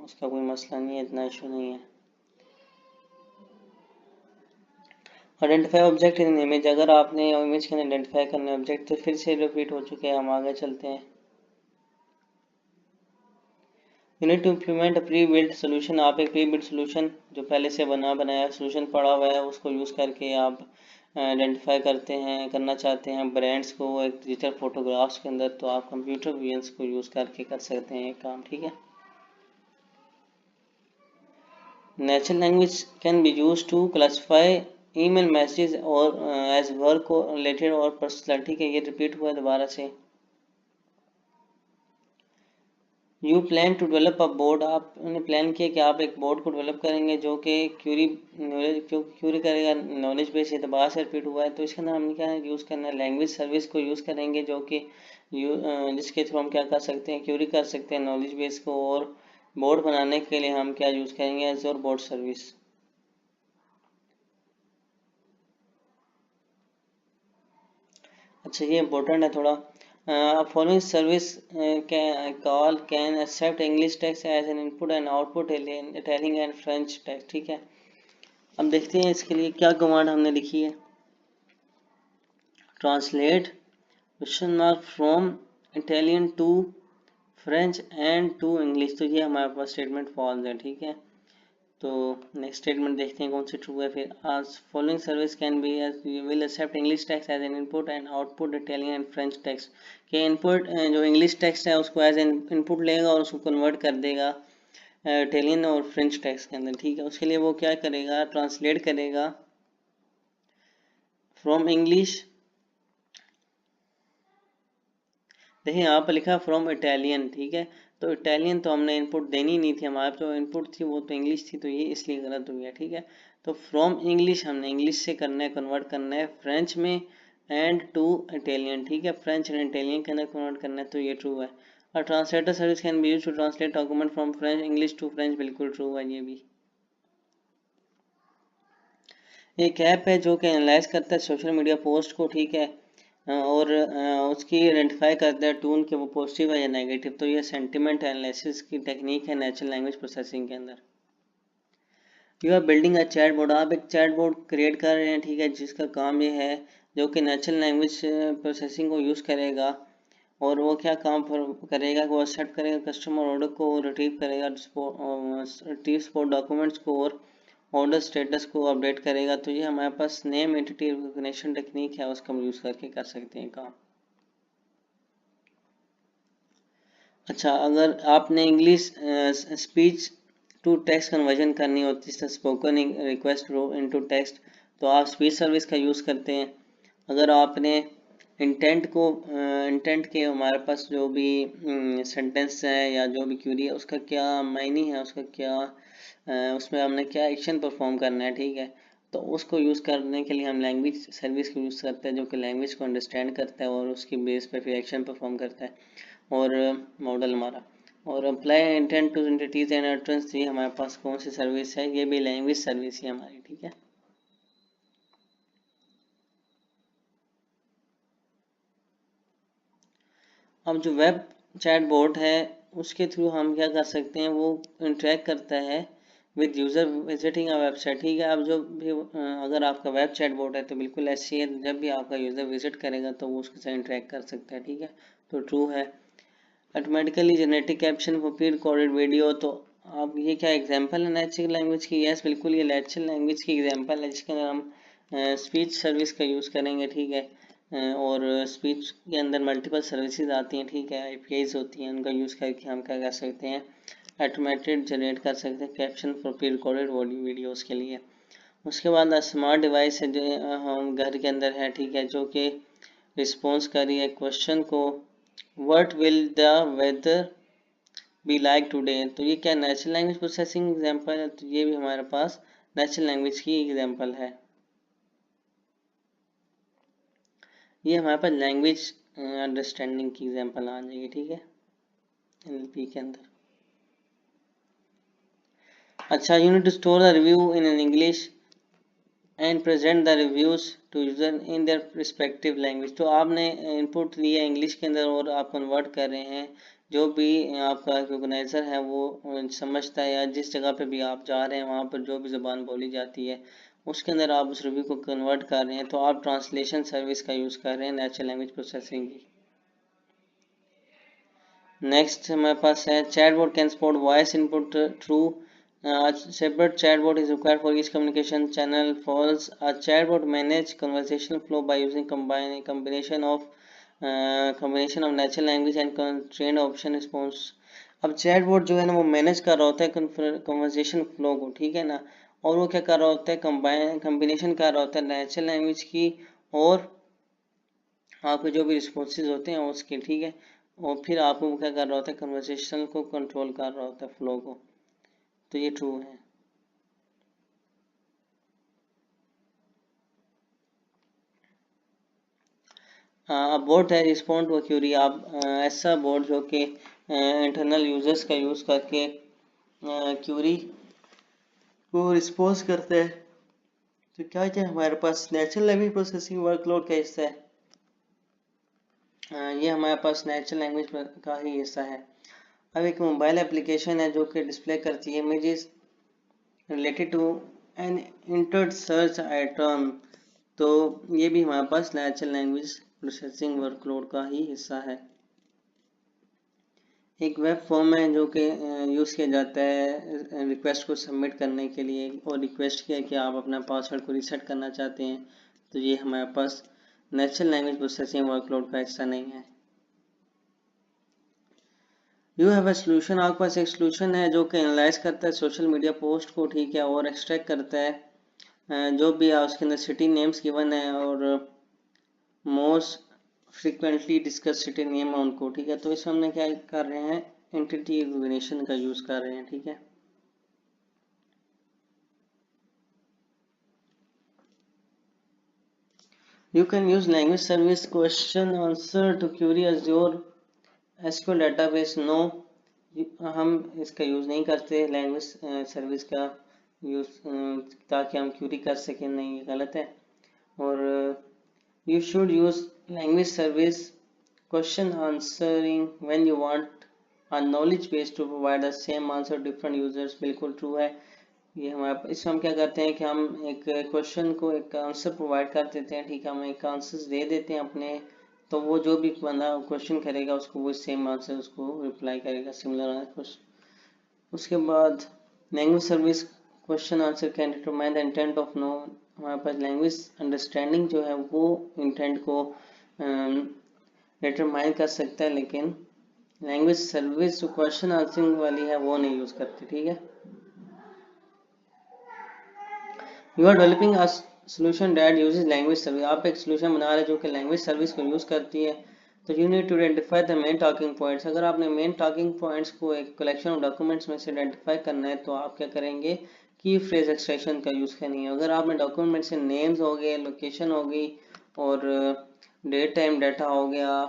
उसका कोई मसला नहीं है, इतना इशू नहीं है। आइडेंटिफाई ऑब्जेक्ट इन इमेज, अगर आपने इमेज के अंदर आइडेंटिफाई करने ऑब्जेक्ट, तो फिर से रिपीट हो चुके हैं, हम आगे चलते हैं। You need to implement a pre built solution, आप एक प्री बिल्ट सोल्यूशन जो पहले से बनाया सोल्यूशन पड़ा हुआ है उसको यूज़ करके आप आइडेंटिफाई करना चाहते हैं ब्रांड्स को एक डिजिटल फोटोग्राफ्स के अंदर, तो आप कंप्यूटर विजन्स को यूज़ करके कर सकते हैं ये काम, ठीक है। Natural language can be use to classify email message or as work related or personal, ठीक है, ये रिपीट हुआ है दोबारा से। You plan to develop a board, आपने प्लान किया कि आप एक बोर्ड को डेवलप करेंगे जो कि क्यूरी करेगा नॉलेज बेस, एतबार से रिपीट हुआ है। तो इसके अंदर हमने क्या यूज़ करना है, लैंग्वेज सर्विस को यूज़ करेंगे जो कि जिसके थ्रू हम क्या कर सकते हैं, क्यूरी कर सकते हैं नॉलेज बेस को और बोर्ड बनाने के लिए हम क्या यूज़ करेंगे, एज़ोर बोर्ड सर्विस। अच्छा ये इम्पोर्टेंट है थोड़ा। Following service call can accept English text as an input and output Italian and French text, ठीक है। अब देखते हैं इसके लिए क्या कमांड हमने लिखी है। Translate question mark from Italian to French and to English, तो ये हमारे पास स्टेटमेंट फॉल्स है, ठीक है। तो नेक्स्ट स्टेटमेंट देखते हैं कौन सी ट्रू है फिर। आज following service can be as will accept English text as an input and output Italian and French text, के इनपुट जो इंग्लिश टेक्स्ट है उसको एज एन इनपुट लेगा और उसको कन्वर्ट कर देगा इटालियन और फ्रेंच टेक्स्ट के अंदर, ठीक है। उसके लिए वो क्या करेगा, ट्रांसलेट करेगा फ्रॉम इंग्लिश, देखिए यहाँ पर लिखा फ्रॉम इटालियन, ठीक है। तो इटालियन तो हमने इनपुट देनी नहीं थी, हमारे जो इनपुट थी वो तो इंग्लिश थी, तो ये इसलिए गलत हो गया, ठीक है। तो फ्रॉम इंग्लिश हमने इंग्लिश से करना है, कन्वर्ट करना है फ्रेंच में, एंड टू इटालियन, ठीक है। फ्रेंच एंड इटालियन के अंदर कन्वर्ट करना है, तो ये ट्रू है। और translator service can be used to translate document from French English to French, बिल्कुल ट्रू है ये भी। एक ऐप है जो कि एनालाइज करता है सोशल मीडिया पोस्ट को, ठीक है, और उसकी आइडेंटिफाई करता है टून के वो पॉजिटिव है या नेगेटिव, तो ये सेंटिमेंट एनालिसिस की टेक्निक है नेचुरल लैंग्वेज प्रोसेसिंग के अंदर। You are building a chat board, आप एक चैट बोर्ड क्रिएट कर रहे हैं, ठीक है, जिसका काम ये है जो कि नेचुरल लैंग्वेज प्रोसेसिंग को यूज़ करेगा। और वो क्या काम करेगा, वो एक्सेप्ट करेगा कस्टमर ऑर्डर को, रिट्रीव करेगा रिट्रीव स्पोर्ट डॉक्यूमेंट्स को, और ऑर्डर स्टेटस को अपडेट करेगा। तो ये हमारे पास नेम एंटिटी रिकॉग्निशन टेक्निक है, उसका हम यूज़ करके कर सकते हैं काम। अच्छा अगर आपने English speech to text conversion करनी होती है, स्पोकन रिक्वेस्ट इनटू टेक्स्ट, तो आप स्पीच सर्विस का यूज़ करते हैं। अगर आपने इंटेंट के हमारे पास जो भी सेंटेंस है या जो भी क्यूरी है उसका क्या मायने है, उसका क्या उसमें हमने क्या एक्शन परफॉर्म करना है, ठीक है, तो उसको यूज़ करने के लिए हम लैंग्वेज सर्विस को यूज़ करते हैं, जो कि लैंग्वेज को अंडरस्टैंड करता है और उसकी बेस पे फिर एक्शन परफॉर्म करता है। और मॉडल हमारा, और apply intent two entities and entrance, ये हमारे पास कौन सी सर्विस है, ये भी लैंग्वेज सर्विस है हमारी, ठीक है। अब जो वेब चैट बोट है उसके थ्रू हम क्या कर सकते हैं, वो इंटरेक्ट करता है with user visiting a website, ठीक है। अब जो भी अगर आपका वेब चैट बोट है तो बिल्कुल ऐसी है, जब भी आपका यूज़र विजिट करेगा तो वो उसके साथ इंटरेक्ट कर सकता है, ठीक है, तो ट्रू है। Automatically genetic caption for pre recorded video, तो अब ये क्या एग्जांपल है नेचुरल लैंग्वेज की, यस बिल्कुल ये नेचुरल लैंग्वेज की एग्जांपल है, जिसके अंदर हम स्पीच सर्विस का यूज़ करेंगे, ठीक है। और स्पीच के अंदर मल्टीपल सर्विसेज आती हैं, ठीक है, एपीआईज होती हैं, उनका यूज़ करके हम क्या कर सकते हैं, ऑटोमेटेड जनरेट कर सकते हैं caption for pre recorded videos के लिए। उसके बाद स्मार्ट डिवाइस है जो हम घर के अंदर है, ठीक है, जो कि रिस्पॉन्स कर रही है क्वेश्चन को, what will the weather be like today, तो ये क्या नेचुरल लैंग्वेज प्रोसेसिंग एग्जांपल है, तो ये भी हमारे पास नेचुरल लैंग्वेज की एग्जांपल है। ये हमारे पास लैंग्वेज अंडरस्टैंडिंग की एग्जांपल आ जाएगी, ठीक है, एनएलपी के अंदर। अच्छा you need to store the review in an English and present the reviews to user in their respective language, तो आपने इनपुट लिया इंग्लिश के अंदर और आप कन्वर्ट कर रहे हैं, जो भी आपका रिकोगनाइजर है वो समझता है, या जिस जगह पे भी आप जा रहे हैं वहाँ पर जो भी ज़बान बोली जाती है उसके अंदर आप उस रिव्यू को कन्वर्ट कर रहे हैं, तो आप ट्रांसलेशन सर्विस का यूज़ कर रहे हैं नेचुरल लैंग्वेज प्रोसेसिंग की। नेक्स्ट हमारे पास है chatbot can support voice input, true. Separate chatbot is required for each communication channel, false. A chatbot manage conversational flow by using combination of natural language and constrained option response. अब chatbot जो है ना वो manage कर रहा होता है conversation flow को, ठीक है ना, और वो क्या कर रहा होता है, कम्बिनेशन कर रहा होता है नेचुरल लैंग्वेज की और आपके जो भी रिस्पॉन्सेज होते हैं उसके, ठीक है, और फिर आपको क्या कर रहा होता है, कन्वर्सेशन को कंट्रोल कर रहा होता है फ्लो को, तो ये ट्रू है। बोट है रिस्पॉन्ड टू क्यूरी, आप ऐसा बोट जो कि इंटरनल यूजर्स का यूज़ करके क्यूरी को रिस्पॉन्स करता है। तो क्या क्या हमारे पास नेचुरल लैंग्वेज प्रोसेसिंग वर्कलोड का हिस्सा है। ये हमारे पास नेचुरल लैंग्वेज का ही हिस्सा है। अब एक मोबाइल एप्लीकेशन है जो कि डिस्प्ले करती है images related to an entered search item. तो ये भी हमारे पास नेचुरल लैंग्वेज प्रोसेसिंग वर्कलोड का ही हिस्सा है। एक वेब फॉर्म है जो कि यूज़ किया जाता है रिक्वेस्ट को सबमिट करने के लिए, और रिक्वेस्ट किया कि आप अपना पासवर्ड को रीसेट करना चाहते हैं। तो ये हमारे पास नेचुरल लैंग्वेज प्रोसेसिंग वर्कलोड का हिस्सा नहीं है। यू हैव अ सोल्यूशन, आपके पास एक सोल्यूशन है जो कि एनालाइज करता है सोशल मीडिया पोस्ट को, ठीक है, और एक्सट्रैक्ट करता है जो भी उसके अंदर सिटी नेम्स गिवन है और most frequently discuss city name है उनको, ठीक है। तो इसमें हमने क्या कर रहे हैं, एंटिटी रिकॉग्निशन का यूज़ कर रहे हैं, ठीक है। You can use language service question answer to query Azure SQL database। No, हम इसका यूज़ नहीं करते लैंग्वेज सर्विस का यूज़ ताकि हम क्यूरी कर सकें, नहीं, ये गलत है। और you should use language service question answering when you want a knowledge base to provide the same answer to different users। बिल्कुल ट्रू है। ये हमारे इसमें हम क्या करते हैं कि हम एक क्वेश्चन को एक आंसर प्रोवाइड कर देते हैं, ठीक है, हम एक आंसर दे देते हैं अपने, तो वो जो भी बंदा क्वेश्चन करेगा उसको वो सेम आंसर उसको रिप्लाई करेगा, सिमिलर क्वेश्चन। उसके बाद language service question answer can determine the intent of no. हमारे पास लैंग्वेज अंडरस्टैंडिंग जो है वो इंटेंट को डिटरमाइन कर सकता है, लेकिन लैंग्वेज सर्विस जो क्वेश्चन आंसरिंग वाली है वो नहीं यूज़ करती, ठीक है। You are developing a solution that uses language service, आप एक सोल्यूशन बना रहे हैं जो कि लैंग्वेज सर्विस को यूज़ करती है। तो you need to identify the main talking points. अगर आपने मेन टॉकिंग पॉइंट्स को एक कलेक्शन ऑफ डॉक्यूमेंट्स में से आइडेंटिफाई करना है तो आप क्या करेंगे, की फ्रेज एक्सट्रैक्शन का यूज़ करनी है। अगर आपने डॉक्यूमेंट से नेम्स हो गए, लोकेशन हो गई और डेट टाइम डाटा हो गया,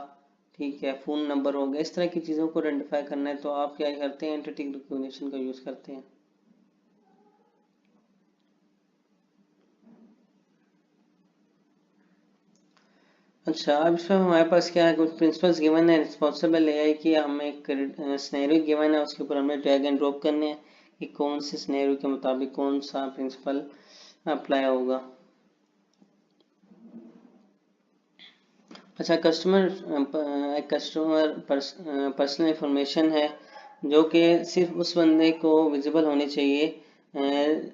ठीक है, फ़ोन नंबर हो गया, इस तरह की चीज़ों को आइडेंटिफाई करना है तो आप क्या करते हैं, एंटिटी रिकॉग्निशन का यूज़ करते हैं। अच्छा, अब इसमें हमारे पास क्या है, कुछ प्रिंसिपल्स गिवन है रिस्पॉन्सिबल एआई की। हम एक सिनेरियो गिवन है, उसके ऊपर हमें ड्रैग एंड ड्रॉप करने हैं कि कौन से सिनेरियो के मुताबिक कौन सा प्रिंसिपल अप्लाई होगा। अच्छा, कस्टमर पर्सनल इंफॉर्मेशन है जो कि सिर्फ उस बंदे को विजिबल होनी चाहिए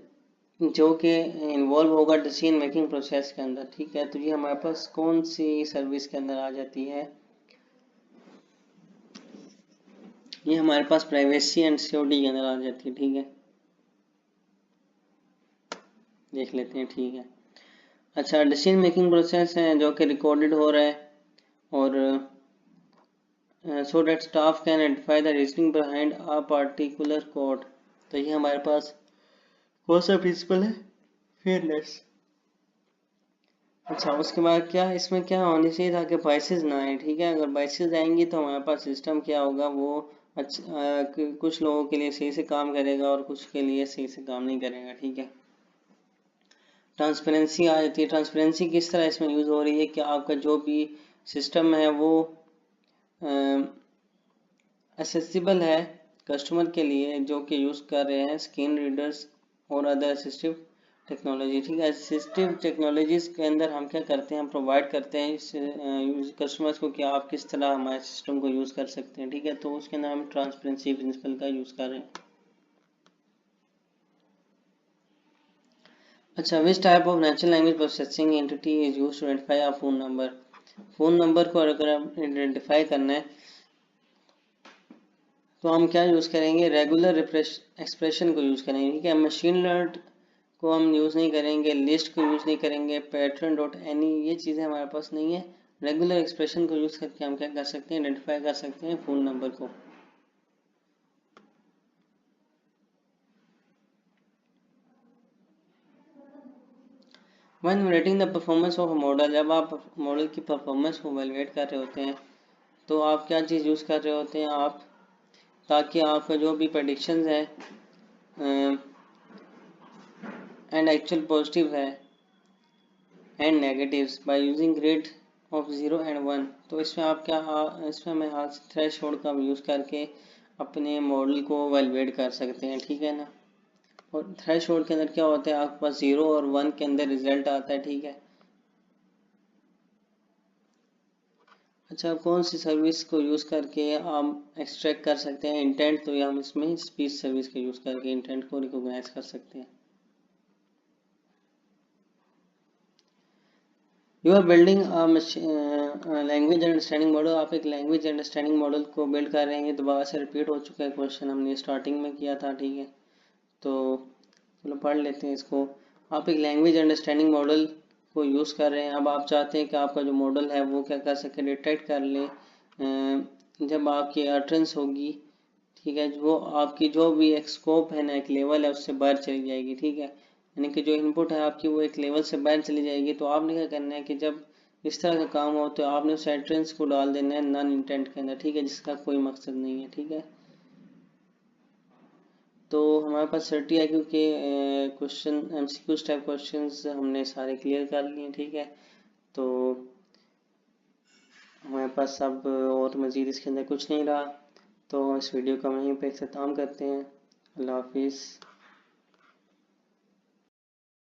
जो कि इन्वॉल्व होगा डिसीजन मेकिंग प्रोसेस के अंदर, ठीक है। तो ये हमारे पास कौन सी सर्विस के अंदर आ जाती है, ये हमारे पास प्राइवेसी एंड सिक्योरिटी के अंदर आ जाती है, ठीक है, देख लेते हैं, ठीक है। अच्छा, डिसीजन मेकिंग प्रोसेस है जो कि रिकॉर्डेड हो रहा है और so that staff can identify the reasoning behind a particular code। तो ये हमारे पास कौन सा प्रिंसिपल है, फेयरनेस। अच्छा, उसके बाद क्या इसमें क्या होनी चाहिए ताकि बाइसेस ना आए, ठीक है। अगर बाइसेस आएंगी तो हमारे पास सिस्टम क्या होगा, वो कुछ लोगों के लिए सही से काम करेगा और कुछ के लिए सही से काम नहीं करेगा, ठीक है। ट्रांसपेरेंसी आ जाती है। ट्रांसपेरेंसी किस तरह इसमें यूज़ हो रही है कि आपका जो भी सिस्टम है वो एक्सेसिबल है कस्टमर के लिए जो कि यूज़ कर रहे हैं स्क्रीन रीडर्स और अदर असिस्टिव टेक्नोलॉजी, ठीक है। असिस्टिव टेक्नोलॉजीज के अंदर हम क्या करते हैं, हम प्रोवाइड करते हैं कस्टमर्स को कि आप किस तरह हमारे सिस्टम को यूज़ कर सकते हैं, ठीक है। तो उसके अंदर हम ट्रांसपेरेंसी प्रिंसिपल का यूज़ कर रहे हैं। अच्छा, which type of natural language processing entity is used to identify a phone number. Phone number को अगर हम आइडेंटिफाई करना है तो हम क्या यूज़ करेंगे, रेगुलर एक्सप्रेशन को यूज़ करेंगे, ठीक है। मशीन लर्न को हम यूज़ नहीं करेंगे, लिस्ट को यूज़ नहीं करेंगे, पैटर्न डॉट एनी ये चीज़ें हमारे पास नहीं है। रेगुलर एक्सप्रेशन को यूज़ करके हम क्या कर सकते हैं, आइडेंटिफाई कर सकते हैं फ़ोन नंबर को। When rating the performance of a model, जब आप मॉडल की परफॉर्मेंस को वैल्यूएट कर रहे होते हैं तो आप क्या चीज़ यूज़ कर रहे होते हैं आप, ताकि आपका जो भी प्रडिक्शंस है एंड एक्चुअल पॉजिटिव है and negatives by using grid of 0 and 1। तो इसमें आप क्या इसमें हमें हाथ थ्रेशोल्ड का यूज़ करके अपने मॉडल को वैलिडेट कर सकते हैं, ठीक है ना। और थ्रेशोल्ड के अंदर क्या होता है, आपके पास 0 और 1 के अंदर रिजल्ट आता है, ठीक है। अच्छा, कौन सी सर्विस को यूज़ करके आप एक्सट्रैक्ट कर सकते हैं इंटेंट, तो ये हम इसमें स्पीच सर्विस का यूज़ करके इंटेंट को रिकॉग्नाइज कर सकते हैं। You are building language understanding model. आप एक लैंग्वेज अंडरस्टैंडिंग मॉडल को बिल्ड कर रहे हैं। ये दोबारा से रिपीट हो चुका है क्वेश्चन, हमने स्टार्टिंग में किया था, ठीक है। तो चलो पढ़ लेते हैं इसको। आप एक लैंग्वेज अंडरस्टैंडिंग मॉडल को यूज़ कर रहे हैं। अब आप चाहते हैं कि आपका जो मॉडल है वो क्या कर सके, डिटेक्ट कर ले जब आपकी अटरेंस होगी, ठीक है, जो आपकी जो भी एक स्कोप है ना, एक लेवल है, उससे बाहर चली जाएगी, ठीक है। यानी कि जो इनपुट है आपकी वो एक लेवल से बाहर चली जाएगी। तो आपने क्या करना है कि जब इस तरह का काम हो तो आपने उस एंट्रेंस को डाल देना है नॉन इंटेंट के अंदर, ठीक है, जिसका कोई मकसद नहीं है, ठीक है। तो हमारे पास 30 IQ के क्वेश्चन, MCQ टाइप क्वेश्चंस हमने सारे क्लियर कर लिए, ठीक है। तो हमारे पास अब और मज़ीद इसके अंदर कुछ नहीं रहा। तो इस वीडियो का वहीं पे इख्तिताम करते हैं। अल्लाह हाफिज़।